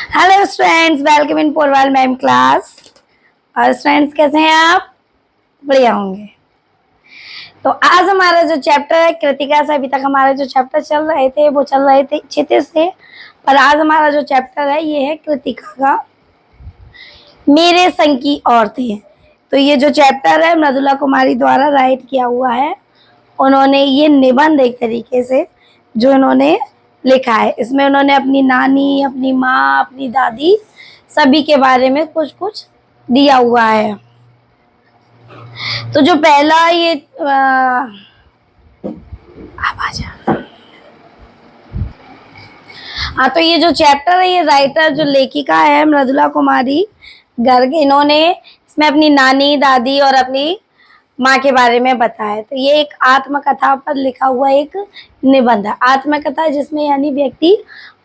Hello students, welcome in Porwal ma'am class. और students कैसे हैं आप? बढ़िया होंगे। तो आज हमारा जो चैप्टर है कृतिका से, अभी तक हमारे जो चैप्टर चल रहे थे वो चल रहे थे क्षितिज से, पर आज हमारा जो चैप्टर है ये है कृतिका का मेरे संग की औरतें। तो ये जो चैप्टर है मृदुला कुमारी द्वारा राइट किया हुआ है। उन्होंने ये निबंध एक तरीके से जो इन्होंने लिखा है, इसमें उन्होंने अपनी नानी, अपनी माँ, अपनी दादी सभी के बारे में कुछ कुछ दिया हुआ है। तो जो पहला ये हाँ, तो ये जो चैप्टर है ये राइटर जो लेखिका है मृदुला कुमारी गर्ग, इन्होंने इसमें अपनी नानी, दादी और अपनी माँ के बारे में बताया है। तो ये एक आत्मकथा पर लिखा हुआ एक निबंध है। आत्मकथा जिसमें यानी व्यक्ति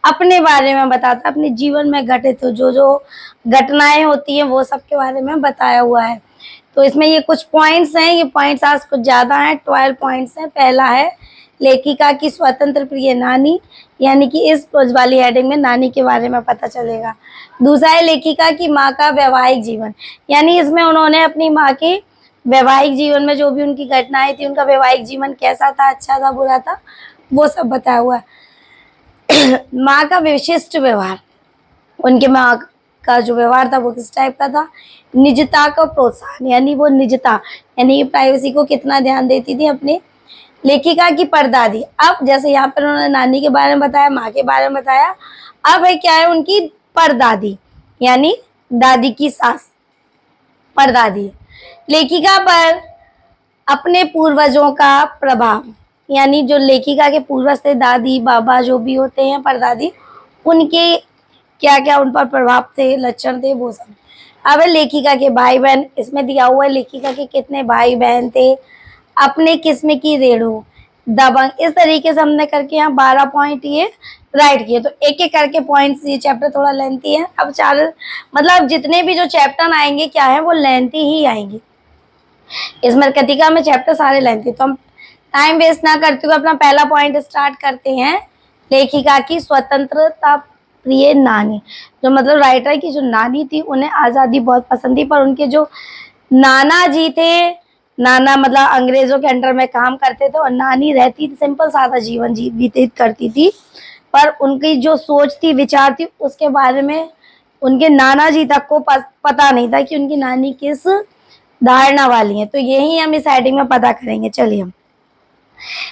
अपने बारे में बताता है, अपने जीवन में घटित तो जो जो घटनाएं होती हैं वो सब के बारे में बताया हुआ है। तो इसमें ये कुछ पॉइंट्स हैं, ये पॉइंट्स आज कुछ ज़्यादा हैं, 12 पॉइंट्स हैं। पहला है लेखिका की स्वतंत्र प्रिय नानी, यानी कि इस वाली हेडिंग में नानी के बारे में पता चलेगा। दूसरा है लेखिका की माँ का वैवाहिक जीवन, यानी इसमें उन्होंने अपनी माँ के वैवाहिक जीवन में जो भी उनकी घटनाएं थी, उनका वैवाहिक जीवन कैसा था, अच्छा था, बुरा था, वो सब बताया हुआ है। माँ का विशिष्ट व्यवहार, उनके माँ का जो व्यवहार था वो किस टाइप का था। निजता का प्रोत्साहन, यानी वो निजता यानी प्राइवेसी को कितना ध्यान देती थी अपने। लेखिका की परदादी, अब जैसे यहाँ पर उन्होंने नानी के बारे में बताया, माँ के बारे में बताया, अब है क्या है उनकी परदादी, यानी दादी की सास, परदादी। लेखिका पर अपने पूर्वजों का प्रभाव, यानी जो लेखिका के पूर्वज थे, दादी बाबा जो भी होते हैं, परदादी, उनके क्या क्या उन पर प्रभाव थे, लक्षण थे, वो सब। अब है लेखिका के भाई बहन, इसमें दिया हुआ है लेखिका के कितने भाई बहन थे, अपने किस्म की रेणु, दबंग, इस तरीके से हमने करके यहाँ 12 पॉइंट ये राइट किए। तो एक एक करके पॉइंट्स, ये चैप्टर थोड़ा लेंथी है। अब चार मतलब जितने भी जो चैप्टर आएंगे क्या है वो लेंथी ही आएंगे। इसमें कृतिका में चैप्टर सारे लेंथी, तो हम टाइम वेस्ट ना करते हुए अपना पहला पॉइंट स्टार्ट करते हैं। लेखिका की स्वतंत्रता प्रिय नानी, जो मतलब राइटर की जो नानी थी उन्हें आज़ादी बहुत पसंद थी, पर उनके जो नाना जी थे, नाना मतलब अंग्रेजों के अंडर में काम करते थे और नानी रहती थी सिंपल सादा जीवन व्यतीत करती थी, पर उनकी जो सोच थी, विचार थी, उसके बारे में उनके नाना जी तक को पता नहीं था कि उनकी नानी किस धारणा वाली है। तो यही हम इस हेडिंग में पता करेंगे। चलिए, हम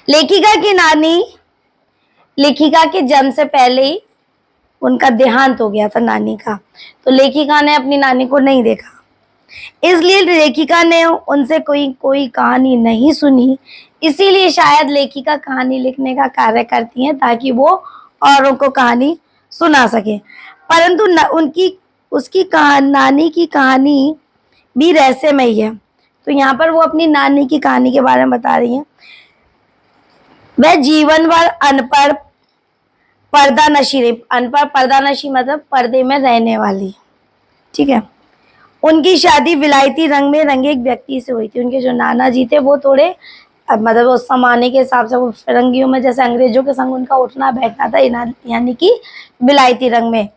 लेखिका की नानी, लेखिका के जन्म से पहले ही उनका देहांत हो गया था नानी का, तो लेखिका ने अपनी नानी को नहीं देखा, इसलिए लेखिका ने उनसे कोई कहानी नहीं सुनी। इसीलिए शायद लेखिका कहानी लिखने का कार्य करती हैं ताकि वो औरों को कहानी सुना सके, परंतु उनकी उसकी नानी की कहानी भी रहस्यमयी है। तो यहाँ पर वो अपनी नानी की कहानी के बारे में बता रही हैं। वह जीवन भर अनपढ़ पर्दा नशी रही, अनपढ़ पर्दा नशी मतलब पर्दे में रहने वाली, ठीक है। उनकी शादी विलायती रंग में रंगे एक व्यक्ति से हुई थी। उनके जो नाना जी थे वो थोड़े मतलब उस जमाने के हिसाब से वो फिरंगियों में जैसे अंग्रेजों के संग उनका उठना बैठना था, यानी कि विलायती रंग में,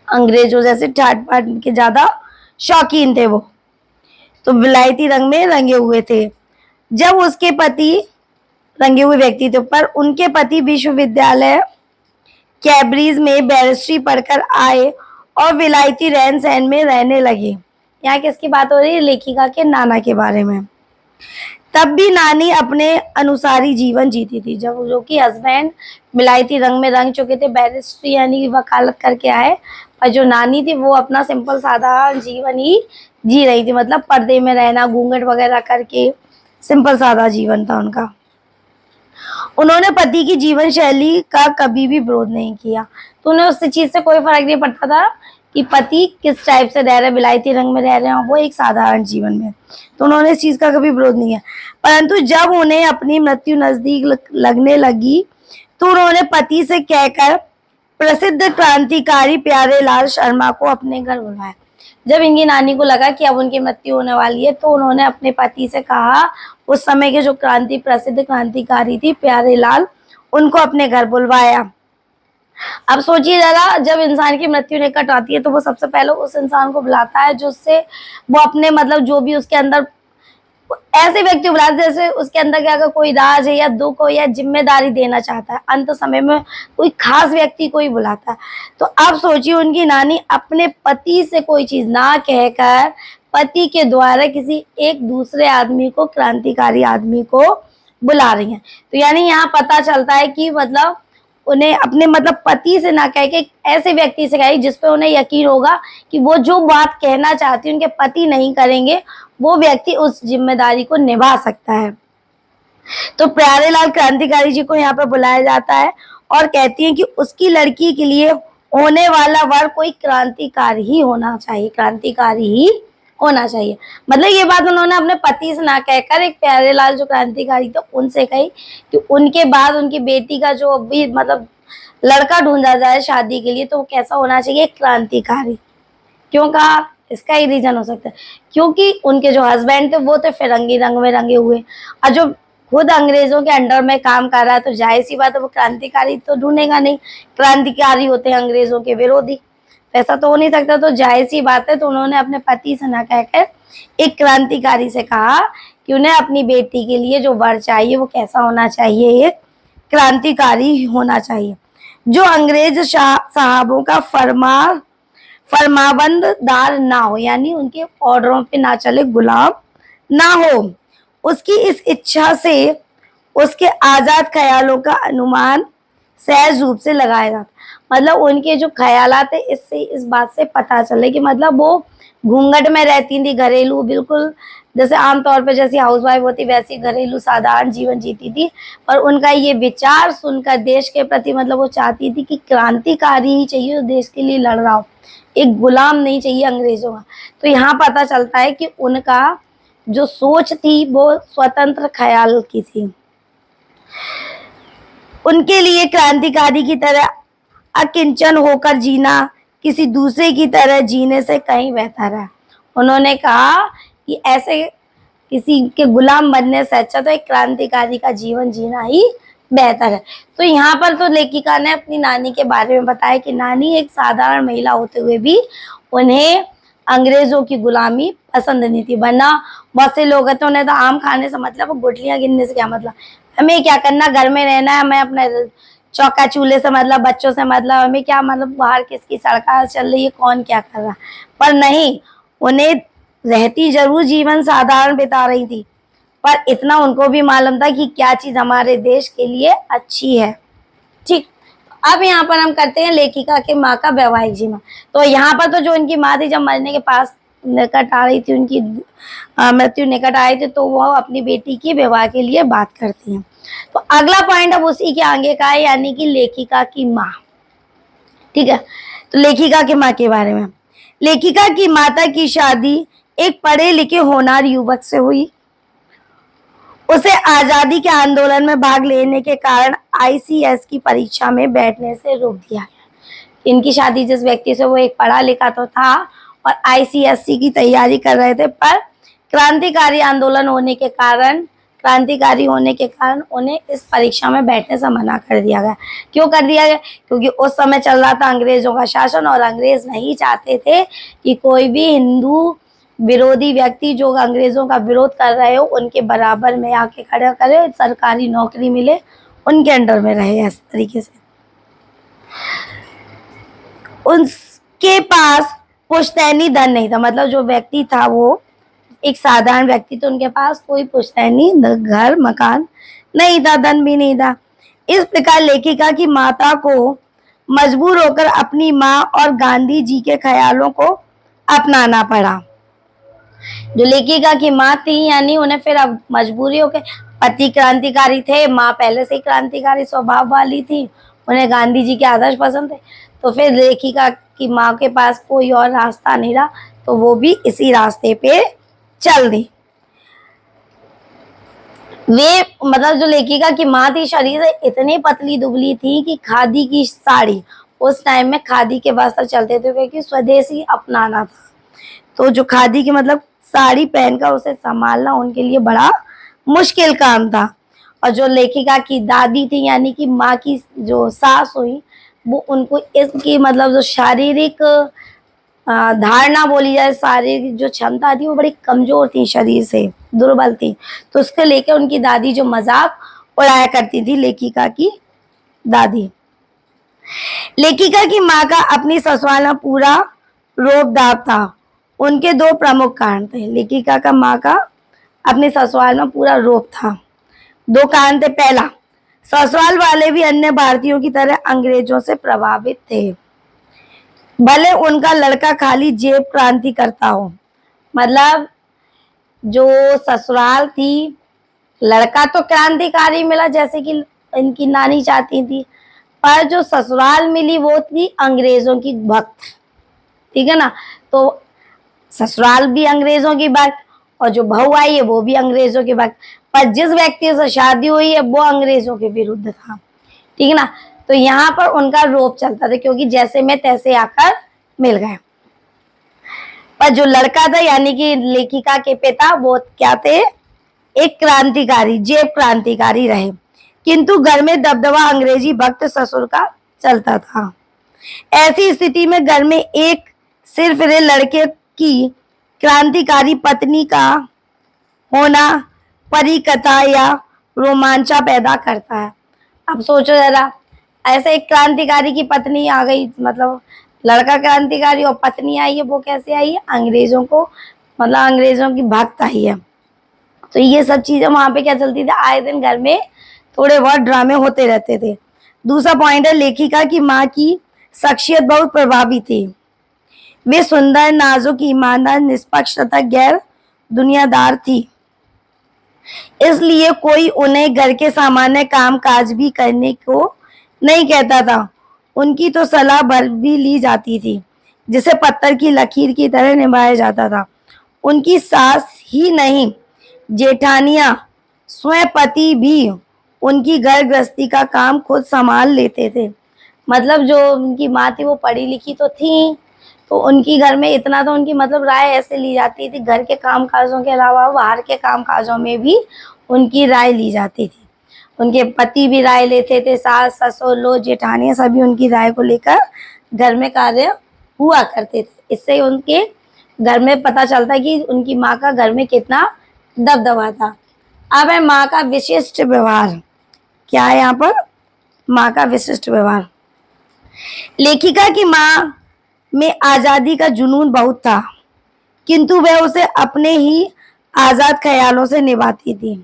अंग्रेजों जैसे ठाट बाट के ज्यादा शौकीन थे वो, तो विलायती रंग में रंगे हुए थे। जब उसके पति रंगे हुए व्यक्ति थे, पर उनके पति विश्वविद्यालय कैब्रिज में बैरिस्ट्री पढ़कर आए और विलायती रहन सहन में रहने लगे। यहाँ किसकी बात हो रही है? लेखिका के नाना के बारे में। तब भी नानी अपने अनुसारी जीवन जीती थी, जब जो कि हस्बैंड विलायती रंग में रंग चुके थे, बैरिस्ट्री यानी वकालत करके आए, पर जो नानी थी वो अपना सिंपल साधा जीवन ही जी रही थी, मतलब पर्दे में रहना, घूंघट वगैरह करके सिंपल साधा जीवन था उनका। उन्होंने पति की जीवन शैली का कभी भी विरोध नहीं किया, तो उन्हें उस चीज से कोई फर्क नहीं पड़ता था कि पति किस टाइप से रह रहे, विलायती रंग में रह रहे हैं वो एक साधारण जीवन में, तो उन्होंने इस चीज का कभी विरोध नहीं किया। परंतु जब उन्हें अपनी मृत्यु नजदीक लगने लगी तो उन्होंने पति से कहकर प्रसिद्ध क्रांतिकारी प्यारेलाल शर्मा को अपने घर बुलाया। जब इनकी नानी को लगा कि अब उनकी मृत्यु होने वाली है तो उन्होंने अपने पति से कहा, उस समय के जो प्रसिद्ध क्रांतिकारी थी प्यारेलाल, उनको अपने घर बुलवाया। अब सोचिए जरा, जब इंसान की मृत्यु निकट आती है तो वो सबसे पहले उस इंसान को बुलाता है जो उससे वो अपने मतलब जो भी उसके अंदर ऐसे व्यक्ति बुलाते हैं जैसे उसके अंदर क्या अगर कोई राज है या दुख हो या जिम्मेदारी देना चाहता है, अंत समय में कोई खास व्यक्ति को ही बुलाता है। तो अब सोचिए उनकी नानी अपने पति से कोई चीज ना कहकर पति के द्वारा किसी एक दूसरे आदमी को, क्रांतिकारी आदमी को बुला रही हैं। तो यानी यहाँ पता चलता है कि मतलब उन्हें अपने मतलब पति से ना कह के ऐसे व्यक्ति से कहे जिस पे उन्हें यकीन होगा कि वो जो बात कहना चाहती है उनके पति नहीं करेंगे, वो व्यक्ति उस जिम्मेदारी को निभा सकता है। तो प्यारेलाल क्रांतिकारी जी को यहाँ पर बुलाया जाता है और कहती हैं कि उसकी लड़की के लिए होने वाला वर कोई क्रांतिकारी ही होना चाहिए, क्रांतिकारी ही होना चाहिए। मतलब ये बात उन्होंने अपने पति से ना कहकर एक प्यारेलाल जो क्रांतिकारी थे उनसे कही कि उनके बाद उनकी बेटी का जो भी मतलब लड़का ढूंढा जाए शादी के लिए तो वो कैसा होना चाहिए, क्रांतिकारी। क्यों कहा? इसका ही रीजन हो सकता है क्योंकि उनके जो हस्बैंड थे वो थे फिरंगी रंग में रंगे हुए, और जो खुद अंग्रेजों के अंडर में काम कर रहा है तो जाहिर सी बात है वो क्रांतिकारी तो ढूंढेगा नहीं। क्रांतिकारी होते हैं अंग्रेजों के विरोधी, ऐसा तो हो नहीं सकता। तो जाहिर सी बात है तो उन्होंने अपने पति से ना कहकर एक क्रांतिकारी से कहा कि उन्हें अपनी बेटी के लिए जो वर चाहिए वो कैसा होना चाहिए, एक क्रांतिकारी होना चाहिए जो अंग्रेज साहबों का फरमाबंददार ना हो, यानी उनके ऑर्डरों पे ना चले, गुलाम ना हो। उसकी इस इच्छा से उसके आजाद ख्यालों का अनुमान सहज रूप से लगाया जाता। मतलब उनके जो ख्यालात है इससे इस बात से पता चले कि मतलब वो घूंघट में रहती थी, घरेलू बिल्कुल जैसे आमतौर पर जैसी हाउसवाइफ होती वैसी घरेलू साधारण जीवन जीती थी। पर उनका ये विचार सुनकर देश के प्रति मतलब वो चाहती थी कि क्रांतिकारी ही चाहिए जो देश के लिए लड़ रहा हो, एक गुलाम नहीं चाहिए अंग्रेजों का। तो यहाँ पता चलता है कि उनका जो सोच थी वो स्वतंत्र ख्याल की थी। उनके लिए क्रांतिकारी की तरह अकिंचन होकर जीना किसी दूसरे की तरह जीने से कहीं बेहतर है। उन्होंने कहा कि ऐसे किसी के गुलाम बनने से अच्छा तो एक क्रांतिकारी का जीवन जीना ही बेहतर है। तो यहाँ पर तो लेखिका ने अपनी नानी के बारे में बताया कि नानी एक साधारण महिला होते हुए भी उन्हें अंग्रेजों की गुलामी पसंद नहीं थी। वरना बहुत से लोग तो उन्हें तो आम खाने से मतलब, गुठलियां गिनने से क्या मतलब, हमें क्या करना, घर में रहना है, हमें अपने चौका चूल्हे से मतलब, बच्चों से मतलब, हमें क्या मतलब बाहर किसकी सड़क चल रही है, कौन क्या कर रहा। पर नहीं, उन्हें रहती जरूर जीवन साधारण बिता रही थी पर इतना उनको भी मालूम था कि क्या चीज हमारे देश के लिए अच्छी है। ठीक, अब यहाँ पर हम करते हैं लेखिका के माँ का वैवाहिक जीवन। तो यहाँ पर तो जो उनकी माँ थी जब मरने के पास निकट आ रही थी, उनकी मृत्यु निकट आई थी, तो वह अपनी बेटी की विवाह के लिए बात करती हैं। तो अगला पॉइंट अब उसी के आगे का है, यानी कि लेखिका की माँ। ठीक है, तो लेखिका की माँ के बारे में, लेखिका की माता की शादी एक पढ़े लिखे होनहार युवक से हुई। उसे आजादी के आंदोलन में भाग लेने के कारण आईसीएस की परीक्षा में बैठने से रोक दिया गया। इनकी शादी जिस व्यक्ति से, वो एक पढ़ा लिखा तो था और आईसीएससी की तैयारी कर रहे थे, पर क्रांतिकारी आंदोलन होने के कारण, क्रांतिकारी होने के कारण उन्हें इस परीक्षा में बैठने से मना कर दिया गया। क्यों कर दिया गया? क्योंकि उस समय चल रहा था अंग्रेजों का शासन और अंग्रेज नहीं चाहते थे कि कोई भी हिंदू विरोधी व्यक्ति जो अंग्रेजों का विरोध कर रहे हो उनके बराबर में आके खड़ा करे, सरकारी नौकरी मिले, उनके अंडर में रहे। इस तरीके से उनके पास पुश्तैनी धन नहीं था, मतलब जो व्यक्ति था वो एक साधारण व्यक्ति, तो उनके पास कोई पुश्तैनी घर मकान नहीं था, धन भी नहीं था। इस प्रकार लेखिका की माता को मजबूर होकर अपनी माँ और गांधी जी के ख्यालों को अपनाना पड़ा। जो लेखिका की माँ थी, यानी उन्हें फिर अब मजबूरी हो गई, पति क्रांतिकारी थे, माँ पहले से ही क्रांतिकारी स्वभाव वाली थी, उन्हें गांधी जी के आदर्श पसंद थे, तो फिर लेखिका की माँ के पास कोई और रास्ता नहीं रहा, तो वो भी इसी रास्ते पे चल दी। वे मतलब जो लेखिका की माँ थी शरीर से इतनी पतली दुबली थी कि खादी की साड़ी, उस टाइम में खादी के वस्त्र चलते थे क्योंकि स्वदेशी अपनाना था, तो जो खादी की मतलब साड़ी पहनकर उसे संभालना उनके लिए बड़ा मुश्किल काम था। और जो लेखिका की दादी थी, यानी कि माँ की जो सास हुई, वो उनको इसकी मतलब जो शारीरिक धारणा बोली जाए, शारीरिक जो क्षमता थी वो बड़ी कमजोर थी, शरीर से दुर्बल थी। तो उसको लेकर उनकी दादी जो मजाक उड़ाया करती थी, लेखिका की दादी। लेखिका की माँ का अपनी ससुराल में पूरा रोब-दाब था। उनके दो प्रमुख कारण थे। लेखिका का माँ का अपने ससुराल में पूरा रोब था। दो कारण थे। पहला, ससुराल वाले भी अन्य भारतीयों की तरह अंग्रेजों से प्रभावित थे, भले उनका लड़का खाली जेब क्रांति करता हो। मतलब जो ससुराल थी, लड़का तो क्रांतिकारी मिला जैसे कि इनकी नानी चाहती थी, पर जो ससुराल मिली वो थी अंग्रेजों की भक्त। ठीक है ना। तो ससुराल भी अंग्रेजों की भक्त और जो बहू आई है वो भी अंग्रेजों की भक्त, पर जिस व्यक्ति से शादी हुई है वो अंग्रेजों के विरुद्ध था। ठीक है ना। तो यहाँ पर उनका रोप चलता था, क्योंकि जैसे में तैसे आकर मिल गए। पर जो लड़का था यानी कि लेखिका के पिता, वो क्या थे, एक क्रांतिकारी, जेब क्रांतिकारी रहे, किंतु घर में दबदबा अंग्रेजी भक्त ससुर का चलता था। ऐसी स्थिति में घर में एक सिर्फ लड़के की क्रांतिकारी पत्नी का होना परिकथा या रोमांचा पैदा करता है। अब सोचो जरा, ऐसे एक क्रांतिकारी की पत्नी आ गई, मतलब लड़का क्रांतिकारी और पत्नी आई है, वो कैसे आई है, अंग्रेजों को, मतलब अंग्रेजों की भक्त आई है। तो ये सब चीजें वहां पे क्या चलती थी, आए दिन घर में थोड़े बहुत ड्रामे होते रहते थे। दूसरा पॉइंट है, लेखिका की माँ की शख्सियत बहुत प्रभावी थी। वे सुंदर, नाजुक, ईमानदार, निष्पक्ष तथा गैर दुनियादार थी, इसलिए कोई उन्हें घर के सामान्य काम काज भी करने को नहीं कहता था। उनकी तो सलाह भर भी ली जाती थी, जिसे पत्थर की लकीर की तरह निभाया जाता था। उनकी सास ही नहीं, जेठानियां, स्वयं पति भी उनकी घर गृहस्थी का काम खुद संभाल लेते थे। मतलब जो उनकी माँ थी वो पढ़ी लिखी तो थी, तो उनकी घर में इतना तो उनकी मतलब राय ऐसे ली जाती थी, घर के काम काजों के अलावा बाहर के काम काजों में भी उनकी राय ली जाती थी। उनके पति भी राय लेते थे, सास ससुर लो जेठानियां सभी उनकी राय को लेकर घर में कार्य हुआ करते थे। इससे उनके घर में पता चलता है कि उनकी माँ का घर में कितना दबदबा था। अब है माँ का विशिष्ट व्यवहार। क्या है यहाँ पर, माँ का विशिष्ट व्यवहार। लेखिका की माँ में आजादी का जुनून बहुत था, किंतु वह उसे अपने ही आजाद ख्यालों से निभाती थी।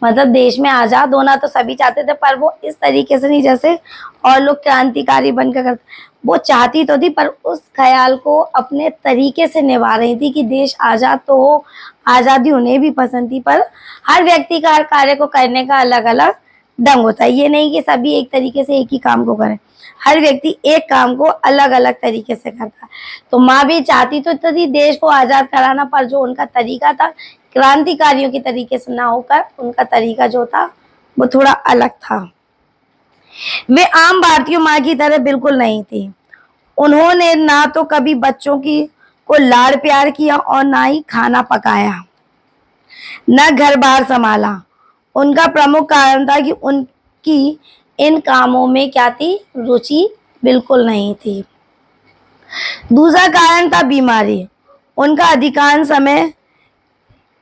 मतलब देश में आजाद होना तो सभी चाहते थे, पर वो इस तरीके से नहीं जैसे और लोग क्रांतिकारी बनकर करते। वो चाहती तो थी, पर उस ख्याल को अपने तरीके से निभा रही थी कि देश आजाद तो हो, आजादी उन्हें भी पसंद थी, पर हर व्यक्ति का हर कार्य को करने का अलग अलग ढंग होता है। ये नहीं कि सभी एक तरीके से एक ही काम को करें, हर व्यक्ति एक काम को अलग अलग तरीके से करता है। तो माँ भी चाहती तो थी देश को आजाद कराना, पर जो उनका तरीका था क्रांतिकारियों के तरीके से ना होकर उनका तरीका जो था वो थोड़ा अलग था। वे आम भारतीय माँ की तरह बिल्कुल नहीं थी। उन्होंने ना तो कभी बच्चों की को लाड़ प्यार किया और ना ही खाना पकाया, न घर बार संभाला। उनका प्रमुख कारण था कि उनकी इन कामों में क्या थी, रुचि बिल्कुल नहीं थी। दूसरा कारण था बीमारी। उनका अधिकांश समय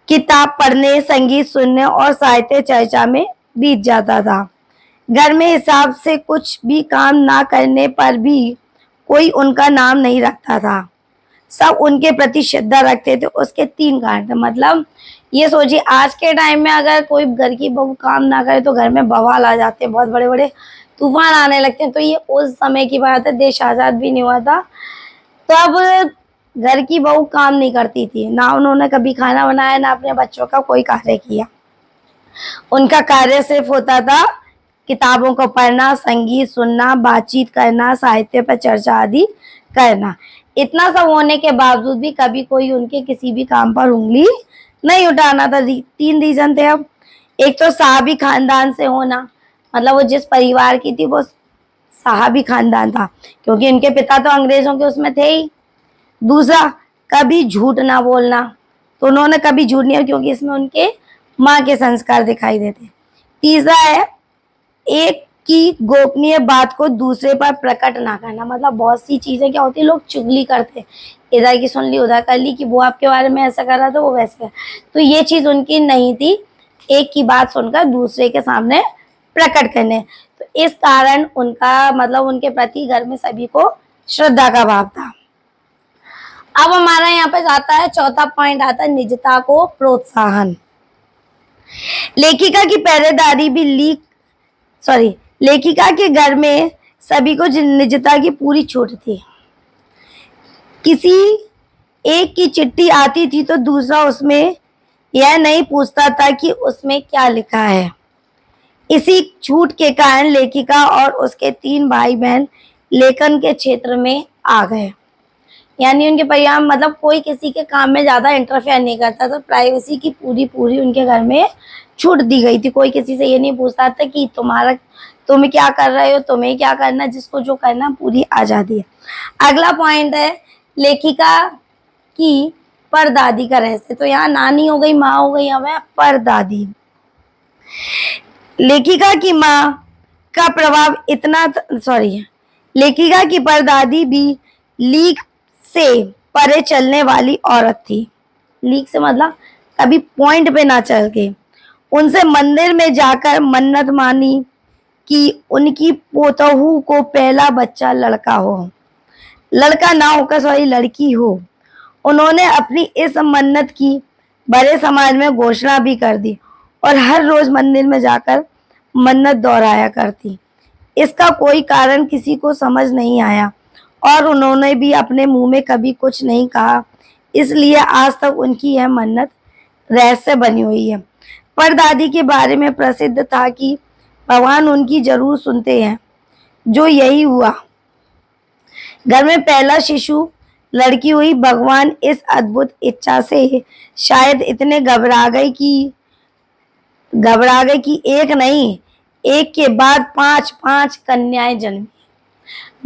किताब पढ़ने, संगीत सुनने और साहित्य चर्चा में बीत जाता था। घर में हिसाब से कुछ भी काम ना करने पर भी कोई उनका नाम नहीं रखता था। सब उनके प्रति श्रद्धा रखते थे। उसके 3 कारण थे। मतलब ये सोचिए, आज के टाइम में अगर कोई घर की बहू काम ना करे तो घर में बवाल आ जाते हैं, बहुत बड़े बड़े तूफान आने लगते हैं। तो ये उस समय की बात है, देश आज़ाद भी नहीं हुआ था। तो अब घर की बहू काम नहीं करती थी, ना उन्होंने कभी खाना बनाया, ना अपने बच्चों का कोई कार्य किया। उनका कार्य सिर्फ होता था किताबों को पढ़ना, संगीत सुनना, बातचीत करना, साहित्य पर चर्चा आदि करना। इतना सब होने के बावजूद भी कभी कोई उनके किसी भी काम पर उंगली नहीं उठाना था। 3 रीजन थे। अब एक तो साहबी खानदान से होना, मतलब वो जिस परिवार की थी वो साहबी खानदान था, क्योंकि इनके पिता तो अंग्रेजों के उसमें थे ही। दूसरा, कभी झूठ ना बोलना, तो उन्होंने कभी झूठ नहीं, क्योंकि इसमें उनके माँ के संस्कार दिखाई देते। तीसरा है एक कि गोपनीय बात को दूसरे पर प्रकट ना करना। मतलब बहुत सी चीज़ें क्या होती है, लोग चुगली करते हैं, इधर की सुन ली उधर कर ली कि वो आपके बारे में ऐसा कर रहा था वो वैसे कर, तो ये चीज़ उनकी नहीं थी, एक की बात सुनकर दूसरे के सामने प्रकट करने। तो इस कारण उनका मतलब उनके प्रति घर में सभी को श्रद्धा का भाव था। अब हमारा यहाँ पे जाता है चौथा पॉइंट आता है निजता को प्रोत्साहन। लेखिका की पहरेदारी भी लेखिका के घर में सभी को निजता की पूरी छूट थी। किसी एक की चिट्ठी आती थी तो दूसरा उसमें यह नहीं पूछता था कि उसमें क्या लिखा है। इसी छूट के कारण लेखिका और उसके 3 भाई बहन लेखन के क्षेत्र में आ गए। यानी उनके परिवार मतलब कोई किसी के काम में ज़्यादा इंटरफेयर नहीं करता था, प्राइवेसी की पूरी उनके घर में छूट दी गई थी। कोई किसी से ये नहीं पूछता था कि तुम क्या कर रहे हो, तुम्हें क्या करना, जिसको जो करना पूरी आज़ादी है। अगला पॉइंट है लेखिका की परदादी का रहस्य। तो यहाँ नानी हो गई, माँ हो गई, हमें परदादी। लेखिका की माँ का प्रभाव इतना लेखिका की परदादी भी लीक से परे चलने वाली औरत थी। लीक से मतलब कभी पॉइंट पे ना चल के उनसे मंदिर में जाकर मन्नत मानी कि उनकी पोतहू को पहला बच्चा लड़का ना होकर लड़की हो। उन्होंने अपनी इस मन्नत की बड़े समाज में घोषणा भी कर दी और हर रोज मंदिर में जाकर मन्नत दोहराया करती। इसका कोई कारण किसी को समझ नहीं आया और उन्होंने भी अपने मुंह में कभी कुछ नहीं कहा, इसलिए आज तक उनकी यह मन्नत रहस्य बनी हुई है। परदादी के बारे में प्रसिद्ध था कि भगवान उनकी जरूर सुनते हैं, जो यही हुआ। घर में पहला शिशु लड़की हुई। भगवान इस अद्भुत इच्छा से शायद इतने घबरा गए कि एक नहीं, एक के बाद 5 कन्याएं जन्मी।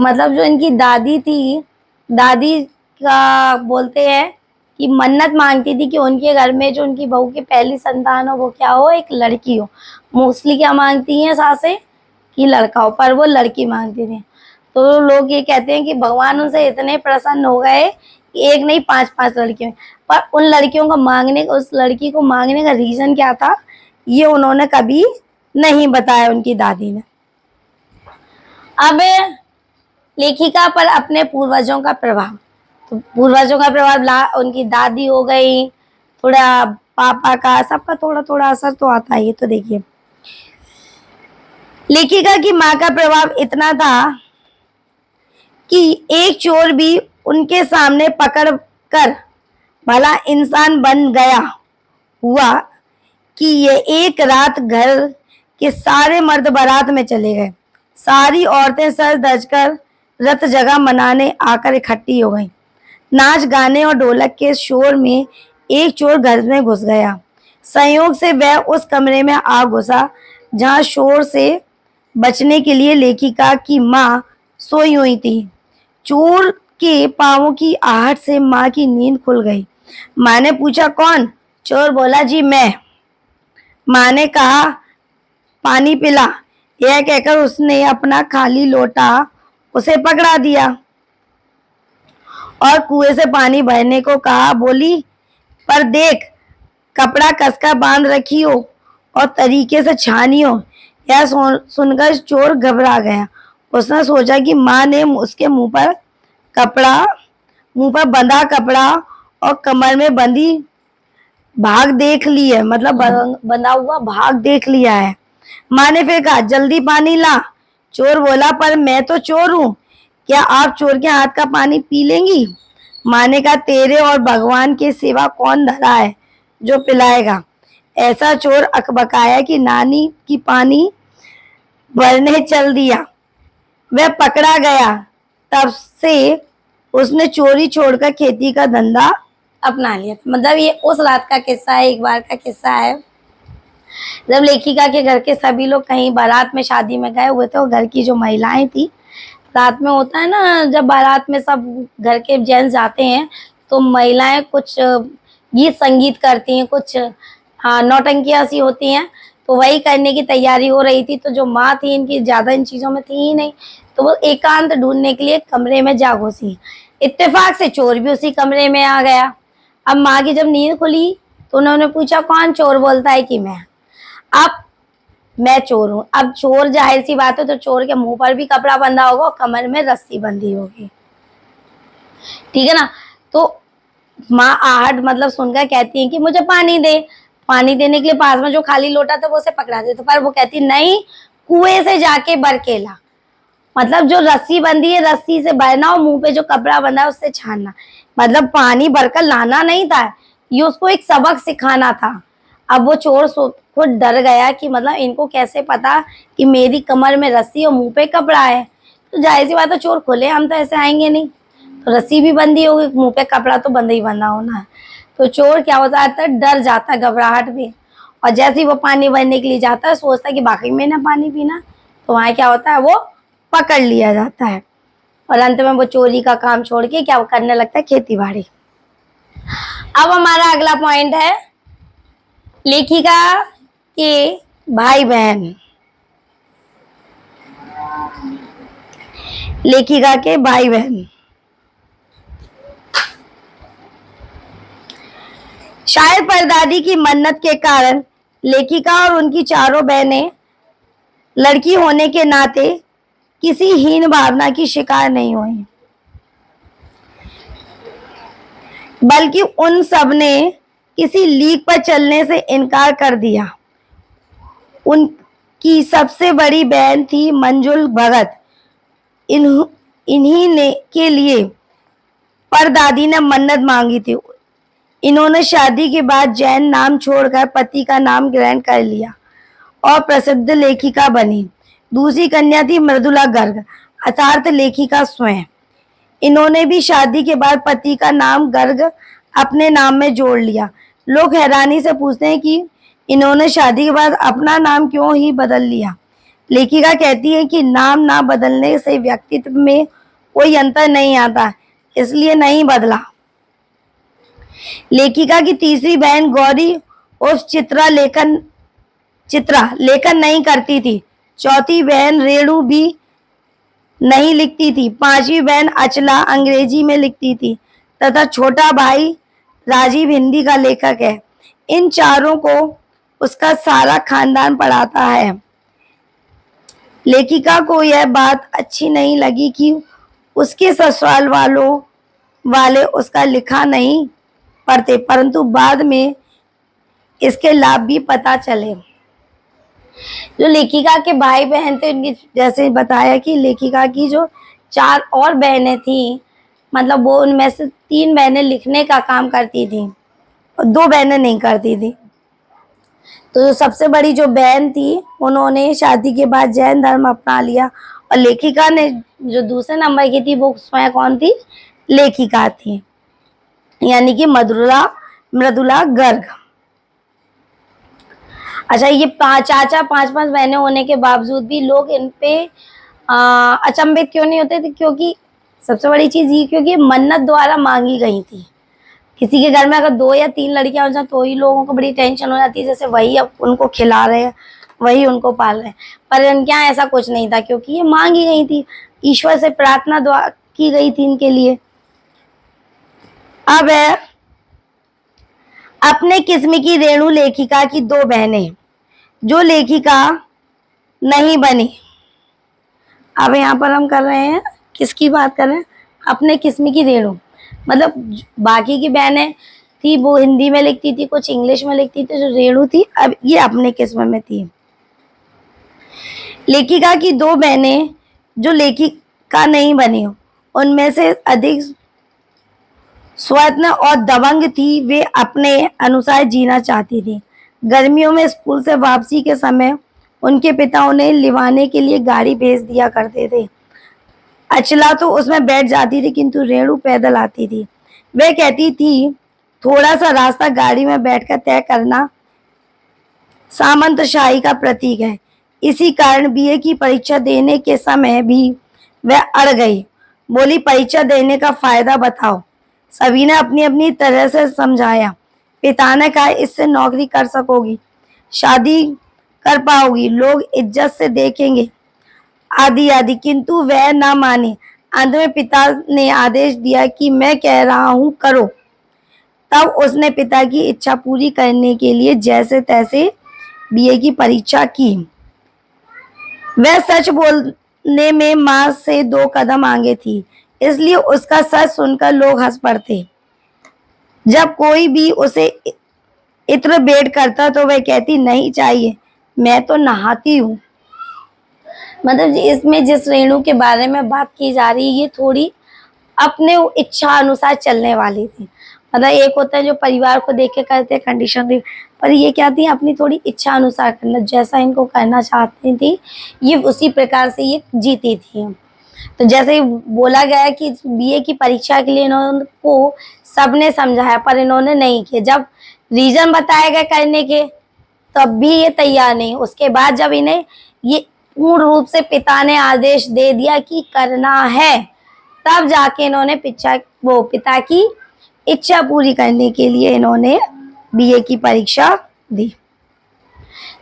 मतलब जो इनकी दादी थी, दादी का बोलते हैं कि मन्नत मांगती थी कि उनके घर में जो उनकी बहू की पहली संतान हो वो क्या हो, एक लड़की हो। मोस्टली क्या मांगती हैं सासें कि लड़का हो, पर वो लड़की मांगती थी। तो लोग ये कहते हैं कि भगवान उनसे इतने प्रसन्न हो गए कि एक नहीं 5 लड़कियों, पर उन लड़कियों को उस लड़की को मांगने का रीजन क्या था ये उन्होंने कभी नहीं बताया उनकी दादी ने। अब लेखिका पर अपने पूर्वजों का प्रभाव। तो पूर्वजों का प्रभाव उनकी दादी हो गई, थोड़ा पापा का, सबका थोड़ा असर तो आता है। ये तो देखिए लेखिका की माँ का प्रभाव इतना था कि एक चोर भी उनके सामने पकड़ कर भला इंसान बन गया हुआ कि ये एक रात घर के सारे मर्द बारात में चले गए। सारी औरतें सर धजकर रत जगह मनाने आकर इकट्ठी हो गईं। नाच गाने और ढोलक के शोर में एक चोर घर में घुस गया। संयोग से वह उस कमरे में आ घुसा जहां शोर से बचने के लिए लेखिका की माँ सोई हुई थी। चोर के पांवों की आहट से माँ की नींद खुल गई। माँ ने पूछा कौन? चोर बोला जी मैं। माँ ने कहा पानी पिला। यह कहकर उसने अपना खाली लोटा उसे पकड़ा दिया और कुएं से पानी भरने को कहा। बोली पर देख कपड़ा कसकर बांध रखी हो और तरीके से छानी हो। यह सुनकर चोर घबरा गया। उसने सोचा कि माँ ने उसके मुंह पर बंधा कपड़ा और कमर में बंधी भाग देख ली है, मतलब बंधा हुआ भाग देख लिया है। माँ ने फिर कहा जल्दी पानी ला। चोर बोला पर मैं तो चोर हूँ, क्या आप चोर के हाथ का पानी पी लेंगी? माँ ने कहा तेरे और भगवान के सिवा कौन धरा है जो पिलाएगा। ऐसा चोर अकबकाया कि नानी की पानी भरने चल दिया। वह पकड़ा गया। तब से उसने चोरी छोड़कर खेती का धंधा अपना लिया। मतलब ये उस रात का किस्सा है, एक बार का किस्सा है जब लेखिका के घर के सभी लोग कहीं बारात में शादी में गए हुए थे और घर की जो महिलाएं थी, रात में होता है ना जब बारात में सब घर के जेंट्स जाते हैं तो महिलाएं कुछ गीत संगीत करती हैं, कुछ नौटंकियां सी होती हैं। तो वही करने की तैयारी हो रही थी। तो जो माँ थी इनकी ज़्यादा इन चीज़ों में थी ही नहीं, तो वो एकांत ढूंढने के लिए कमरे में जा घुसी। इत्तेफाक से चोर भी उसी कमरे में आ गया। अब माँ की जब नींद खुली तो उन्होंने पूछा, कौन चोर बोलता है कि अब मैं चोर हूँ। अब चोर, जाहिर सी बात है, तो चोर के मुंह पर भी कपड़ा बंधा होगा और कमर में रस्सी बंधी होगी, ठीक है ना। तो माँ आहट मतलब सुनकर कहती है कि मुझे पानी दे। पानी देने के लिए पास में जो खाली लोटा था वो उसे पकड़ा दे, तो पर वो कहती नहीं, कुएं से जाके भर के ला। मतलब जो रस्सी बंधी है रस्सी से भरना और मुंह पे जो कपड़ा बंधा है उससे छानना। मतलब पानी भरकर लाना नहीं था, ये उसको एक सबक सिखाना था। अब वो चोर खुद डर गया कि मतलब इनको कैसे पता कि मेरी कमर में रस्सी और मुंह पे कपड़ा है। तो जाहिर सी बात है, चोर खुले हम तो ऐसे आएंगे नहीं, तो रस्सी भी बंधी होगी, मुंह पे कपड़ा तो बंधा ही बंधा होना है। तो चोर क्या होता है, डर जाता है घबराहट में, और जैसे ही वो पानी भरने के लिए जाता है सोचता है कि बाकी में ना पानी पीना, तो वहां क्या होता है, वो पकड़ लिया जाता है। और अंत में वो चोरी का काम छोड़ के क्या करने लगता है, खेती बाड़ी। अब हमारा अगला पॉइंट है लेखिका के भाई बहन। लेखिका के भाई बहन, शायद परदादी की मन्नत के कारण लेखिका और उनकी चारों बहनें लड़की होने के नाते किसी हीन भावना की शिकार नहीं हुई, बल्कि उन सब ने किसी लीक पर चलने से इनकार कर दिया। उनकी सबसे बड़ी बहन थी मंजुल भगत। इन्हीं ने के लिए परदादी ने मन्नत मांगी थी। इन्होंने शादी के बाद जैन नाम छोड़कर पति का नाम ग्रहण कर लिया और प्रसिद्ध लेखिका बनी। दूसरी कन्या थी मृदुला गर्ग, अर्थात लेखिका स्वयं। इन्होंने भी शादी के बाद पति का नाम गर्ग अपने नाम में जोड़ लिया। लोग हैरानी से पूछते हैं कि इन्होंने शादी के बाद अपना नाम क्यों ही बदल लिया। लेखिका कहती है कि नाम ना बदलने से व्यक्तित्व में कोई अंतर नहीं आता, इसलिए नहीं बदला। लेखिका की तीसरी बहन गौरी उस चित्रा लेखन नहीं करती थी। चौथी बहन रेणु भी नहीं लिखती थी। पांचवी बहन अचला अंग्रेजी में लिखती थी तथा छोटा भाई राजीव हिंदी का लेखक है। इन चारों को उसका सारा खानदान पढ़ाता है। लेखिका को यह बात अच्छी नहीं लगी कि उसके ससुराल वाले उसका लिखा नहीं पढ़ते, परंतु बाद में इसके लाभ भी पता चले। जो लेखिका के भाई बहन थे उनकी, जैसे बताया कि लेखिका की जो 4 और बहनें थी, मतलब वो उनमें से 3 बहनें लिखने का काम करती थी और 2 बहनें नहीं करती थी। तो जो सबसे बड़ी जो बहन थी उन्होंने शादी के बाद जैन धर्म अपना लिया, और लेखिका ने जो दूसरे नंबर की थी वो स्वयं कौन थी, लेखिका थी, यानी कि मृदुला गर्ग। अच्छा, ये चाचा 5 बहनें होने के बावजूद भी लोग इन पे अचंभित क्यों नहीं होते थे, क्योंकि सबसे बड़ी चीज ये, क्योंकि मन्नत द्वारा मांगी गई थी। किसी के घर में अगर 2 या 3 लड़कियां हो जाए तो ही लोगों को बड़ी टेंशन हो जाती है, जैसे वही अब उनको खिला रहे हैं, वही उनको पाल रहे हैं। पर इनके यहाँ ऐसा कुछ नहीं था, क्योंकि ये मांगी गई थी, ईश्वर से प्रार्थना द्वारा की गई थी इनके लिए। अब है अपने किस्म की रेणु लेखिका की 2 बहनें जो लेखिका नहीं बनी। अब यहाँ पर हम कर रहे हैं, किसकी बात कर रहे हैं, अपने किस्म की रेणु। मतलब बाकी की बहनें थी वो हिंदी में लिखती थी, कुछ इंग्लिश में लिखती थी, जो रेणु थी अब ये अपने किस्म में थी। लेखिका की 2 बहनें जो लेखिका नहीं बनी, उनमें से अधिक स्वतंत्र और दबंग थी। वे अपने अनुसार जीना चाहती थी। गर्मियों में स्कूल से वापसी के समय उनके पिता उन्हें लिवाने के लिए गाड़ी भेज दिया करते थे। अचला तो उसमें बैठ जाती थी, किंतु रेणु पैदल आती थी। वह कहती थी थोड़ा सा रास्ता गाड़ी में बैठकर तय करना सामंतशाही का प्रतीक है। इसी कारण बीए की परीक्षा देने के समय भी वह अड़ गई। बोली, परीक्षा देने का फायदा बताओ। सभी ने अपनी अपनी तरह से समझाया। पिता ने कहा, इससे नौकरी कर सकोगी, शादी कर पाओगी, लोग इज्जत से देखेंगे, आदि आदि, किंतु वह ना मानी। अंत में पिता ने आदेश दिया कि मैं कह रहा हूं करो। तब उसने पिता की इच्छा पूरी करने के लिए जैसे तैसे बीए की परीक्षा की। वह सच बोलने में माँ से 2 कदम आगे थी, इसलिए उसका सच सुनकर लोग हंस पड़ते। जब कोई भी उसे इत्र भेंट करता तो वह कहती नहीं चाहिए, मैं तो नहाती हूँ। मतलब इसमें जिस रेणु के बारे में बात की जा रही है ये थोड़ी अपने इच्छा अनुसार चलने वाली थी। मतलब एक होता है जो परिवार को देख के करते कंडीशन देख, पर ये क्या थी अपनी थोड़ी इच्छा अनुसार करना, जैसा इनको करना चाहती थी ये उसी प्रकार से ये जीती थी। तो जैसे ही बोला गया कि बीए की परीक्षा के लिए इनको सबने समझाया पर इन्होंने नहीं किया। जब रीजन बताए गए करने के तब भी ये तैयार नहीं। उसके बाद जब इन्हें ये पूर्ण रूप से पिता ने आदेश दे दिया कि करना है, तब जाके इन्होंने पिता की इच्छा पूरी करने के लिए इन्होंने बीए की परीक्षा दी।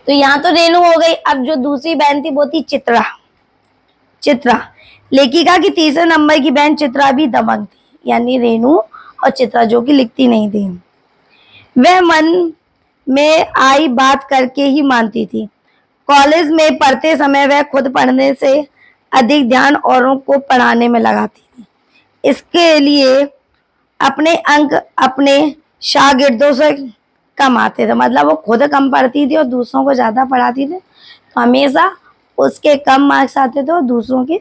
तो यहाँ तो रेणु हो गई। अब जो दूसरी बहन थी वो थी चित्रा। चित्रा लेखिका की तीसरे नंबर की बहन चित्रा भी दबंग थी, यानी रेणु और चित्रा जो कि लिखती नहीं थी। वह मन में आई बात करके ही मानती थी। कॉलेज में पढ़ते समय वह खुद पढ़ने से अधिक ध्यान औरों को पढ़ाने में लगाती थी। इसके लिए अपने अंक अपने शागिर्दों से कम आते थे। मतलब वो खुद कम पढ़ती थी और दूसरों को ज़्यादा पढ़ाती थी, तो हमेशा उसके कम मार्क्स आते थे और दूसरों के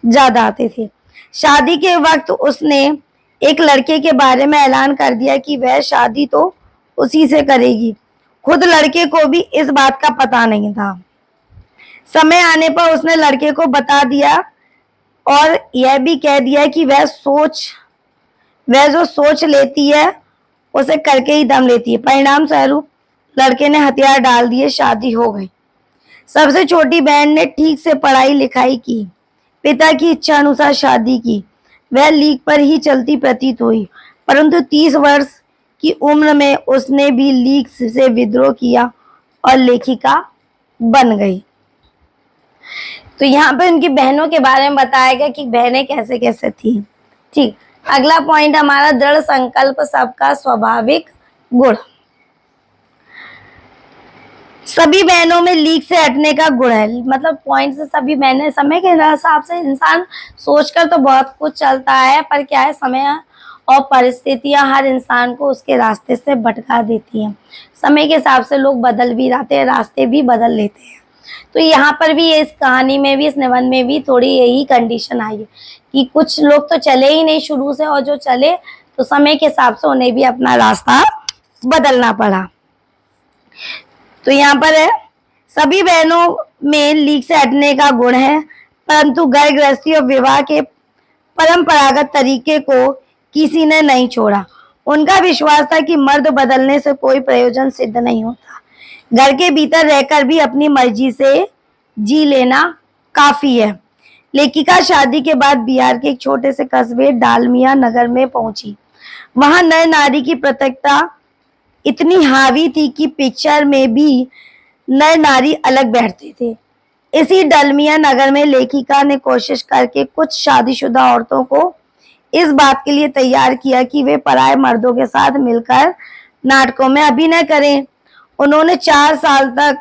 ज़्यादा आते थे। शादी के वक्त उसने एक लड़के के बारे में ऐलान कर दिया कि वह शादी तो उसी से करेगी। खुद लड़के को भी इस बात का पता नहीं था। समय आने पर उसने लड़के को बता दिया और यह भी कह दिया कि वह जो सोच लेती है उसे करके ही दम लेती है। परिणाम स्वरूप लड़के ने हथियार डाल दिए, शादी हो गई। सबसे छोटी बहन ने ठीक से पढ़ाई लिखाई की, पिता की इच्छा अनुसार शादी की। वह लीक पर ही चलती प्रतीत हुई, परंतु 30 वर्ष की उम्र में उसने भी लीक से विद्रोह किया और लेखिका बन गई। तो यहाँ पे उनकी बहनों के बारे में बताया गया कि बहनें कैसे कैसे थी। ठीक, अगला पॉइंट हमारा दृढ़ संकल्प सबका स्वाभाविक गुण। सभी बहनों में लीक से हटने का गुण है। मतलब पॉइंट से सभी बहनें समय के हिसाब से इंसान सोचकर तो बहुत कुछ चलता है, पर क्या है समय और परिस्थितियां हर इंसान को उसके रास्ते से भटका देती हैं। समय के हिसाब से लोग बदल भी जाते हैं, रास्ते भी बदल लेते हैं। तो यहाँ पर भी इस कहानी में भी, इस निबंध में भी थोड़ी यही कंडीशन आई है कि कुछ लोग तो चले ही नहीं शुरू से, और जो चले तो समय के हिसाब से उन्हें भी अपना रास्ता बदलना पड़ा। तो यहाँ पर है सभी बहनों में लीक से हटने का गुण है, परंतु घर गृहस्थी और विवाह के परंपरागत तरीके को किसी ने नहीं छोड़ा। उनका विश्वास था कि मर्द बदलने से कोई प्रयोजन सिद्ध नहीं होता, घर के भीतर रहकर भी अपनी मर्जी से जी लेना काफी है। लेखिका शादी के बाद बिहार के एक छोटे से कस्बे डालमिया नगर में पहुंची। वहां नर नारी की प्रतियोगिता इतनी हावी थी कि पिक्चर में भी नर नारी अलग बैठते थे। इसी डालमिया नगर में लेखिका ने कोशिश करके कुछ शादीशुदा औरतों को इस बात के लिए तैयार किया कि वे पराये मर्दों के साथ मिलकर नाटकों में अभिनय करें। उन्होंने 4 साल तक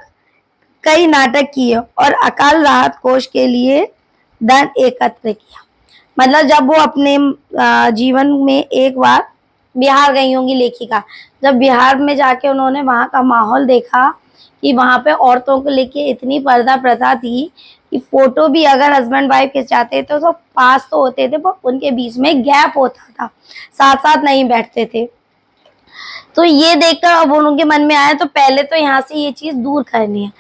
कई नाटक किए और अकाल राहत कोष के लिए धन एकत्र किया। मतलब जब वो अपने जीवन में एक बार बिहार गई होंगी लेखिका, जब बिहार में जाके उन्होंने वहाँ का माहौल देखा कि वहाँ पे औरतों को लेके इतनी पर्दा प्रथा थी कि फोटो भी अगर हस्बैंड वाइफ खिंचाते थे तो पास तो होते थे पर उनके बीच में गैप होता था, साथ साथ नहीं बैठते थे। तो ये देखकर अब उनके मन में आया तो पहले तो यहाँ से ये चीज दूर करनी है।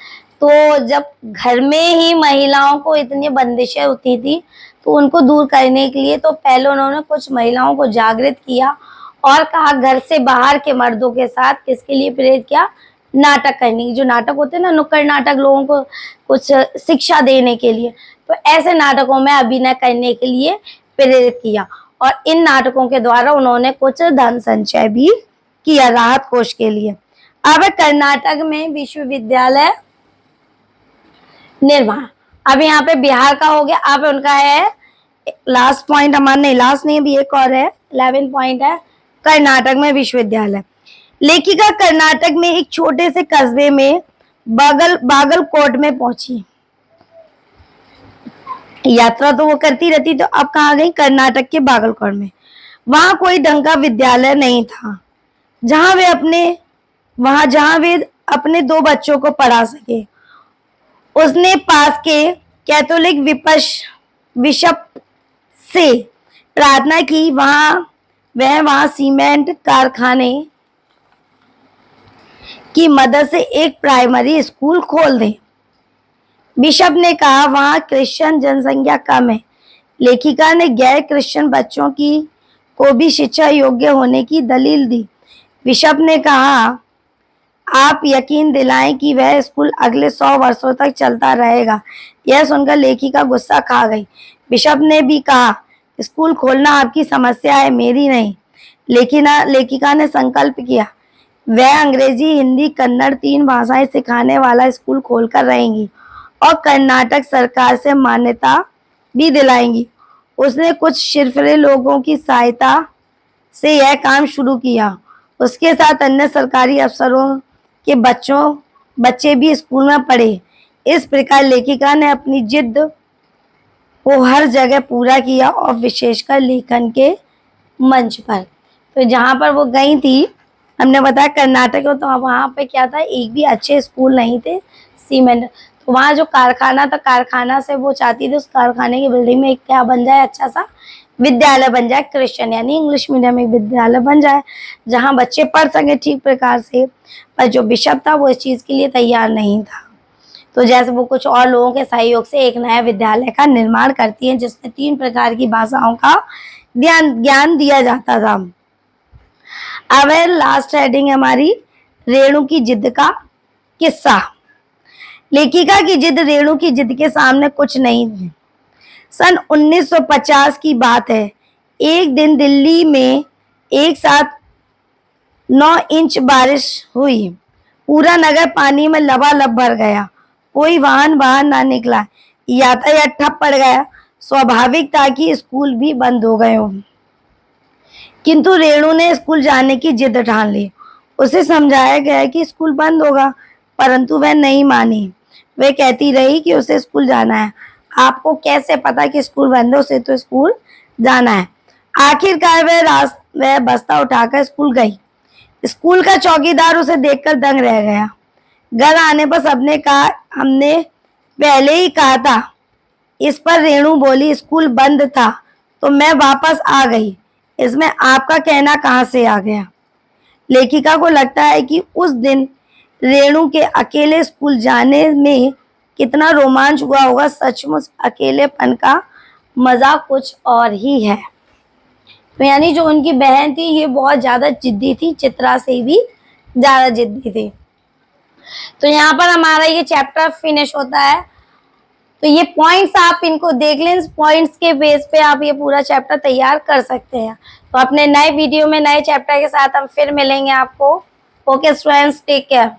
तो जब घर में ही महिलाओं को इतनी बंदिशें होती थी तो उनको दूर करने के लिए तो पहले उन्होंने कुछ महिलाओं को जागृत किया और कहा घर से बाहर के मर्दों के साथ किसके लिए प्रेरित किया, नाटक करने की। जो नाटक होते हैं ना, नुक्कड़ नाटक, लोगों को कुछ शिक्षा देने के लिए, तो ऐसे नाटकों में अभिनय करने के लिए प्रेरित किया और इन नाटकों के द्वारा उन्होंने कुछ धन संचय भी किया राहत कोष के लिए। अब कर्नाटक में विश्वविद्यालय निर्माण। अब यहाँ पे बिहार का हो गया, अब उनका है लास्ट पॉइंट हमारा, नहीं लास्ट नहीं, अभी एक और है, 11 पॉइंट है, कर्नाटक में विश्वविद्यालय। लेखिका कर्नाटक में एक छोटे से कस्बे में बागलकोट में पहुंची। यात्रा तो वो करती रहती, तो अब कहाँ गई, कर्नाटक के बागलकोट में। वहां कोई ढंग का विद्यालय नहीं था जहां वे अपने 2 बच्चों को पढ़ा सके। उसने पास के कैथोलिक बिशप से प्रार्थना की वह सीमेंट कारखाने की मदद से एक प्राइमरी स्कूल खोल दे। बिशप ने कहा वहां क्रिश्चियन जनसंख्या कम है। लेखिका ने गैर क्रिश्चियन बच्चों को भी शिक्षा योग्य होने की दलील दी। बिशप ने कहा आप यकीन दिलाएं कि वह स्कूल अगले 100 वर्षों तक चलता रहेगा। यह सुनकर लेखिका गुस्सा खा गई। बिशप ने भी कहा स्कूल खोलना आपकी समस्या है, मेरी नहीं। लेखिका ने संकल्प किया वह अंग्रेजी, हिंदी, कन्नड़ 3 भाषाएं सिखाने वाला स्कूल खोलकर रहेंगी और कर्नाटक सरकार से मान्यता भी दिलाएंगी। उसने कुछ शिरफिरे लोगों की सहायता से यह काम शुरू किया। उसके साथ अन्य सरकारी अफसरों के बच्चे भी स्कूल में पढ़े। इस प्रकार लेखिका ने अपनी जिद को हर जगह पूरा किया और विशेषकर लेखन के मंच पर। तो जहाँ पर वो गई थी, हमने बताया कर्नाटक में, तो वहाँ पे क्या था, एक भी अच्छे स्कूल नहीं थे, सीमेंट। तो वहाँ जो कारखाना था, कारखाना से वो चाहती थी उस कारखाने की बिल्डिंग में एक क्या बन जाए, अच्छा सा विद्यालय बन जाए, क्रिश्चियन यानी इंग्लिश मीडियम में विद्यालय बन जाए जहाँ बच्चे पढ़ सके ठीक प्रकार से। पर जो बिशप था वो इस चीज़ के लिए तैयार नहीं था। तो जैसे वो कुछ और लोगों के सहयोग से एक नया विद्यालय का निर्माण करती है जिसमें 3 प्रकार की भाषाओं का ज्ञान दिया जाता था। अब है लास्ट हेडिंग हमारी, रेणु की जिद का किस्सा। लेखिका की जिद रेणु की जिद के सामने कुछ नहीं थी। सन 1950 की बात है। एक दिन दिल्ली में एक साथ 9 इंच बारिश हुई। पूरा नगर पानी में लबालब भर गया। कोई वाहन बाहर ना निकला। यातायात ठप पड़ गया। स्वाभाविक था कि स्कूल भी बंद हो गए हों। किंतु रेणु ने स्कूल जाने की जिद ठान ली। उसे समझाया गया कि स्कूल बंद होगा, परंतु वह नहीं मानी। वह कहती रही कि उसे स्कूल जाना है। आपको कैसे पता कि स्कूल बंद है, उसे तो स्कूल जाना है। आखिरकार वह बस्ता उठाकर स्कूल गई। स्कूल का चौकीदार उसे देखकर दंग रह गया। घर आने पर सबने कहा हमने पहले ही कहा था। इस पर रेणु बोली स्कूल बंद था तो मैं वापस आ गई, इसमें आपका कहना कहाँ से आ गया। लेखिका को लगता है कि उस दिन रेणु के अकेले स्कूल जाने में कितना रोमांच हुआ होगा। सचमुच अकेलेपन का मजा कुछ और ही है। तो यानी जो उनकी बहन थी ये बहुत ज़्यादा जिद्दी थी, चित्रा से भी ज़्यादा जिद्दी थी। तो यहाँ पर हमारा ये चैप्टर फिनिश होता है। तो ये पॉइंट्स आप इनको देख लें, इस पॉइंट्स के बेस पे आप ये पूरा चैप्टर तैयार कर सकते हैं। तो अपने नए वीडियो में नए चैप्टर के साथ हम फिर मिलेंगे आपको। Okay students, take care.